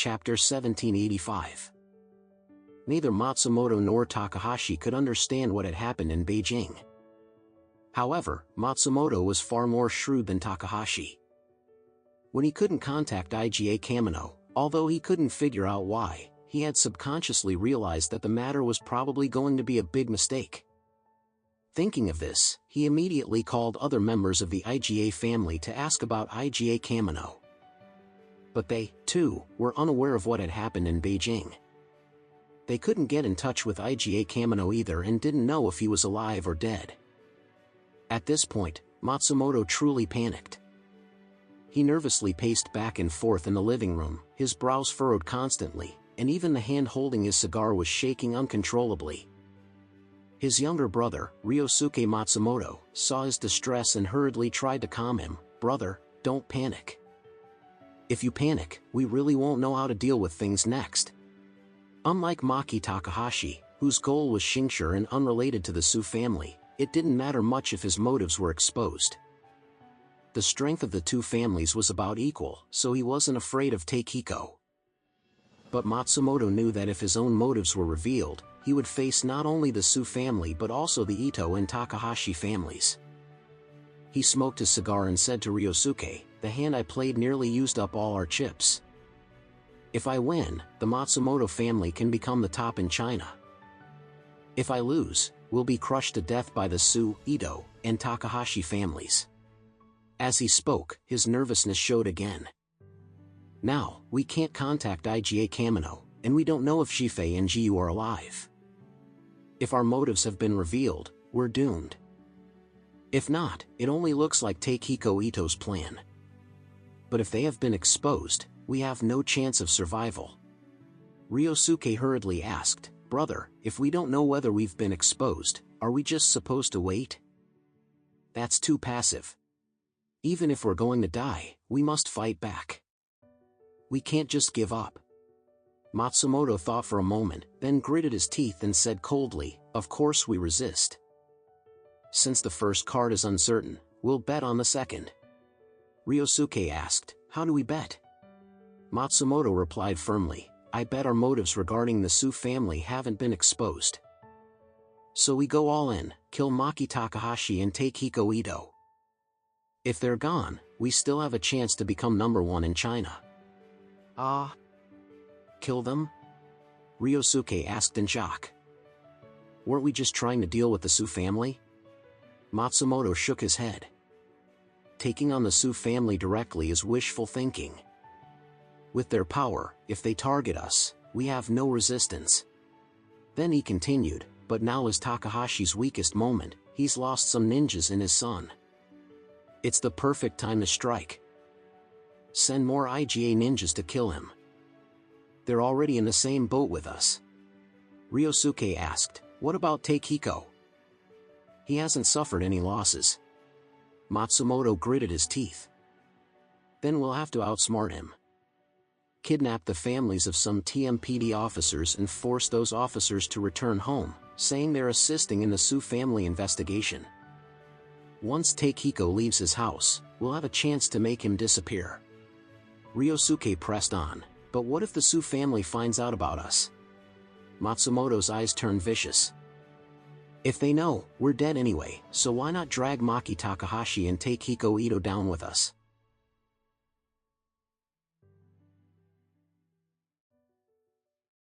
Chapter 1785. Neither Matsumoto nor Takahashi could understand what had happened in Beijing. However, Matsumoto was far more shrewd than Takahashi. When he couldn't contact IGA Kamino, although he couldn't figure out why, he had subconsciously realized that the matter was probably going to be a big mistake. Thinking of this, he immediately called other members of the IGA family to ask about IGA Kamino. But they, too, were unaware of what had happened in Beijing. They couldn't get in touch with IGA Kamino either and didn't know if he was alive or dead. At this point, Matsumoto truly panicked. He nervously paced back and forth in the living room, his brows furrowed constantly, and even the hand holding his cigar was shaking uncontrollably. His younger brother, Ryosuke Matsumoto, saw his distress and hurriedly tried to calm him. "Brother, don't panic. If you panic, we really won't know how to deal with things next." Unlike Maki Takahashi, whose goal was Shingsure and unrelated to the Su family, it didn't matter much if his motives were exposed. The strength of the two families was about equal, so he wasn't afraid of Takehiko. But Matsumoto knew that if his own motives were revealed, he would face not only the Su family but also the Ito and Takahashi families. He smoked his cigar and said to Ryosuke, "The hand I played nearly used up all our chips. If I win, the Matsumoto family can become the top in China. If I lose, we'll be crushed to death by the Su, Ito, and Takahashi families." As he spoke, his nervousness showed again. "Now, we can't contact IGA Kamino, and we don't know if Shifei and Jiu are alive. If our motives have been revealed, we're doomed. If not, it only looks like Takehiko Ito's plan. But if they have been exposed, we have no chance of survival." Ryosuke hurriedly asked, "Brother, if we don't know whether we've been exposed, are we just supposed to wait? That's too passive. Even if we're going to die, we must fight back. We can't just give up." Matsumoto thought for a moment, then gritted his teeth and said coldly, "Of course we resist. Since the first card is uncertain, we'll bet on the second." Ryosuke asked, "How do we bet?" Matsumoto replied firmly, "I bet our motives regarding the Su family haven't been exposed. So we go all in, kill Maki Takahashi and Takehiko Ito. If they're gone, we still have a chance to become #1 in China." "Ah? Kill them?" Ryosuke asked in shock. "Weren't we just trying to deal with the Su family?" Matsumoto shook his head. "Taking on the Su family directly is wishful thinking. With their power, if they target us, we have no resistance." Then he continued, "But now is Takahashi's weakest moment, he's lost some ninjas in his son. It's the perfect time to strike. Send more IGA ninjas to kill him. They're already in the same boat with us." Ryosuke asked, "What about Takehiko?" "He hasn't suffered any losses." Matsumoto gritted his teeth. "Then we'll have to outsmart him. Kidnap the families of some TMPD officers and force those officers to return home, saying they're assisting in the Su family investigation. Once Takehiko leaves his house, we'll have a chance to make him disappear." Ryosuke pressed on, "But what if the Su family finds out about us?" Matsumoto's eyes turned vicious. "If they know, we're dead anyway, so why not drag Maki Takahashi and Takehiko Ito down with us?